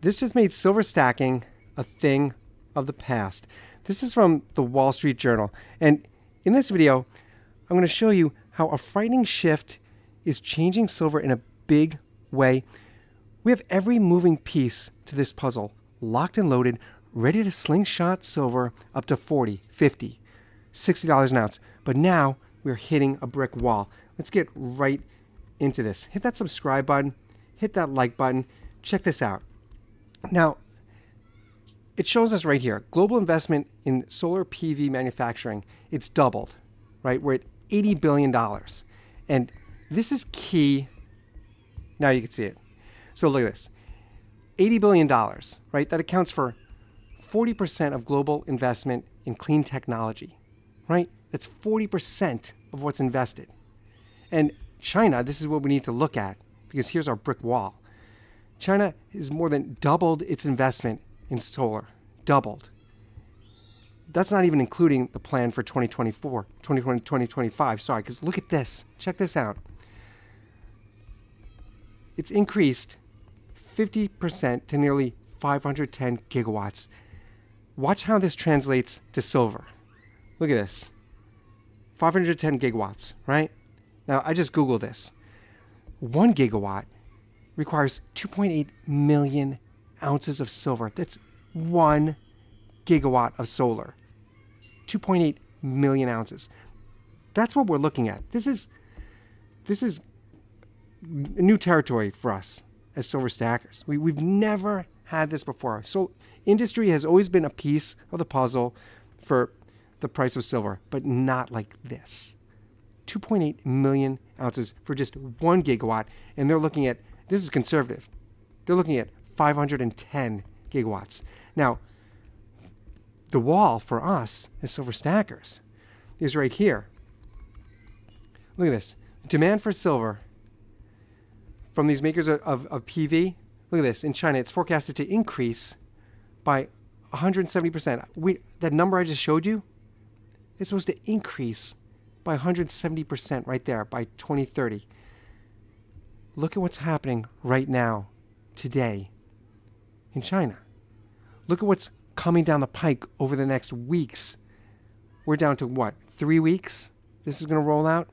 This just made silver stacking a thing of the past. This is from the Wall Street Journal. And in this video, I'm going to show you how a frightening shift is changing silver in a big way. We have every moving piece to this puzzle locked and loaded, ready to slingshot silver up to $40, $50, $60 an ounce. But now we're hitting a brick wall. Let's get right into this. Hit that subscribe button, hit that like button. Check this out. Now, it shows us right here, global investment in solar PV manufacturing, it's doubled, right? We're at $80 billion. And this is key. Now you can see it. So look at this. $80 billion, right? That accounts for 40% of global investment in clean technology, right? That's 40% of what's invested. And China, this is what we need to look at, because here's our brick wall. China has more than doubled its investment in solar. Doubled. That's not even including the plan for 2025. Sorry, because look at this. Check this out. It's increased 50% to nearly 510 gigawatts. Watch how this translates to silver. Look at this. 510 gigawatts, right? Now, I just Googled this. 1 gigawatt requires 2.8 million ounces of silver. That's 1 gigawatt of solar. 2.8 million ounces. That's what we're looking at. This is new territory for us as silver stackers. We've never had this before. So industry has always been a piece of the puzzle for the price of silver, but not like this. 2.8 million ounces for just 1 gigawatt, and they're looking at, this is conservative, they're looking at 510 gigawatts. Now, the wall for us as silver stackers is right here. Look at this. Demand for silver from these makers of PV, look at this. In China, it's forecasted to increase by 170%. That number I just showed you, it's supposed to increase by 170% right there by 2030. Look at what's happening right now, today, in China. Look at what's coming down the pike over the next weeks. We're down to what, 3 weeks? This is going to roll out.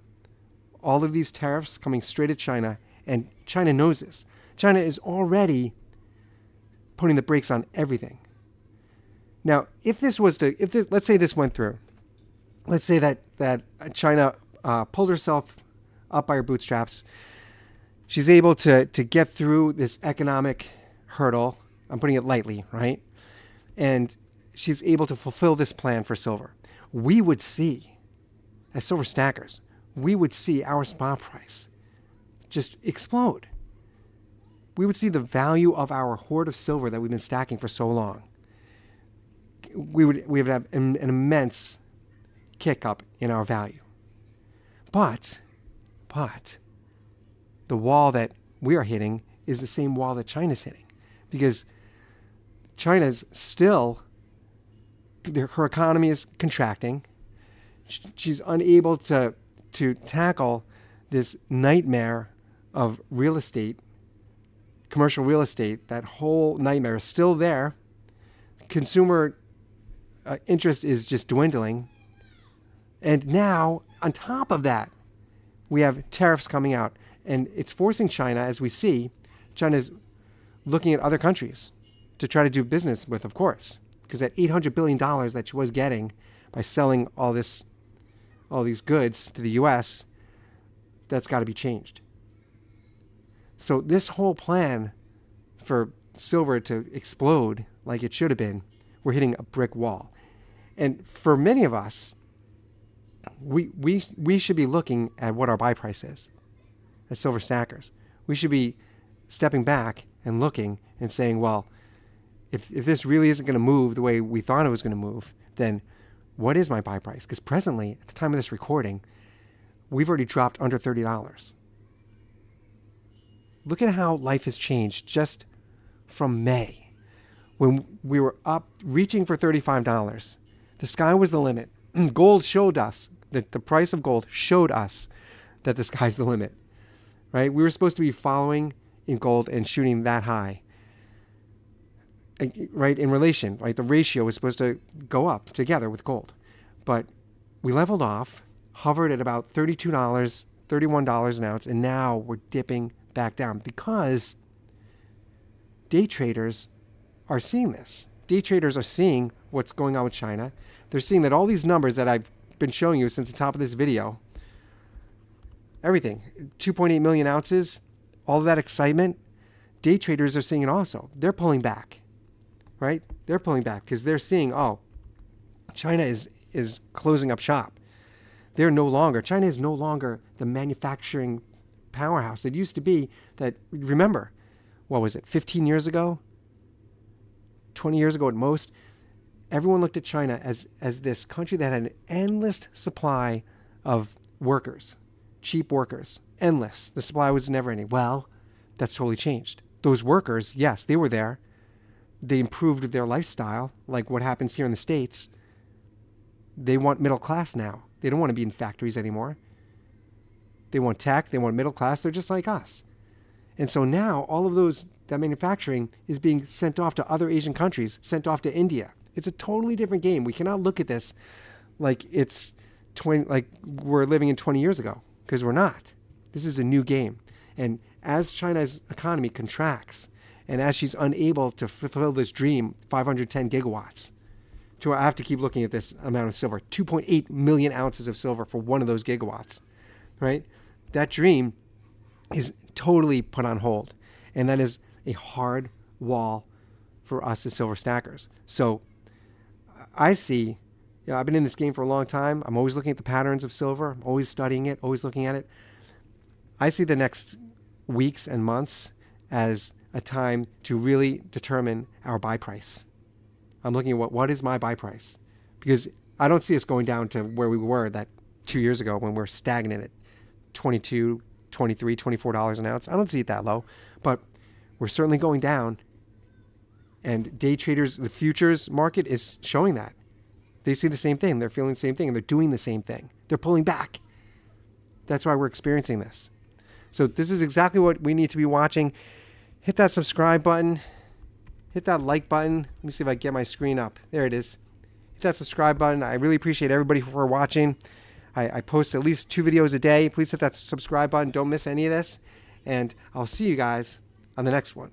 All of these tariffs coming straight at China, and China knows this. China is already putting the brakes on everything. Now, if this, let's say this went through. Let's say that China pulled herself up by her bootstraps. She's able to get through this economic hurdle. I'm putting it lightly, right? And she's able to fulfill this plan for silver. We would see, as silver stackers, we would see our spot price just explode. We would see the value of our hoard of silver that we've been stacking for so long. We would have an immense kick up in our value. But the wall that we are hitting is the same wall that China's hitting, because China's still, her economy is contracting. She's unable to tackle this nightmare of real estate, commercial real estate. That whole nightmare is still there. Consumer interest is just dwindling. And now, on top of that, we have tariffs coming out. And it's forcing China, as we see, China's looking at other countries to try to do business with, of course. Because that $800 billion that she was getting by selling all these goods to the U.S., that's got to be changed. So this whole plan for silver to explode like it should have been, we're hitting a brick wall. And for many of us, we should be looking at what our buy price is as silver stackers. We should be stepping back and looking and saying, well, if this really isn't going to move the way we thought it was going to move, then what is my buy price? Because presently, at the time of this recording, we've already dropped under $30. Look at how life has changed just from May, when we were up reaching for $35. The sky was the limit. Gold showed us, that the price of gold showed us that the sky's the limit, right? We were supposed to be following in gold and shooting that high. right, in relation, right? The ratio is supposed to go up together with gold. But we leveled off, hovered at about $32, $31 an ounce, and now we're dipping back down because day traders are seeing this. Day traders are seeing what's going on with China. They're seeing that all these numbers that I've been showing you since the top of this video, everything, 2.8 million ounces, all of that excitement, day traders are seeing it also. They're pulling back, right? They're pulling back because they're seeing, oh, China is closing up shop. China is no longer the manufacturing powerhouse. It used to be that, remember, what was it, 15 years ago? 20 years ago at most, everyone looked at China as this country that had an endless supply of workers, cheap workers, endless. The supply was never ending. Well, that's totally changed. Those workers, yes, they were there. They improved their lifestyle, like what happens here in the States. They want middle class now. They don't want to be in factories anymore. They want tech. They want middle class. They're just like us. And so now all of that manufacturing is being sent off to other Asian countries, sent off to India. It's a totally different game. We cannot look at this like like we're living in 20 years ago, because we're not. This is a new game. And as China's economy contracts, and as she's unable to fulfill this dream, 510 gigawatts, I have to keep looking at this amount of silver, 2.8 million ounces of silver for one of those gigawatts, right? That dream is totally put on hold. And that is a hard wall for us as silver stackers. So I see, I've been in this game for a long time. I'm always looking at the patterns of silver. I'm always studying it, always looking at it. I see the next weeks and months as a time to really determine our buy price. I'm looking at what is my buy price? Because I don't see us going down to where we were that 2 years ago when we're stagnant at $22, $23, $24 an ounce. I don't see it that low, but we're certainly going down. And day traders, the futures market is showing that. They see the same thing. They're feeling the same thing, and they're doing the same thing. They're pulling back. That's why we're experiencing this. So this is exactly what we need to be watching. Hit that subscribe button. Hit that like button. Let me see if I can get my screen up. There it is. Hit that subscribe button. I really appreciate everybody for watching. I post at least 2 videos a day. Please hit that subscribe button. Don't miss any of this. And I'll see you guys on the next one.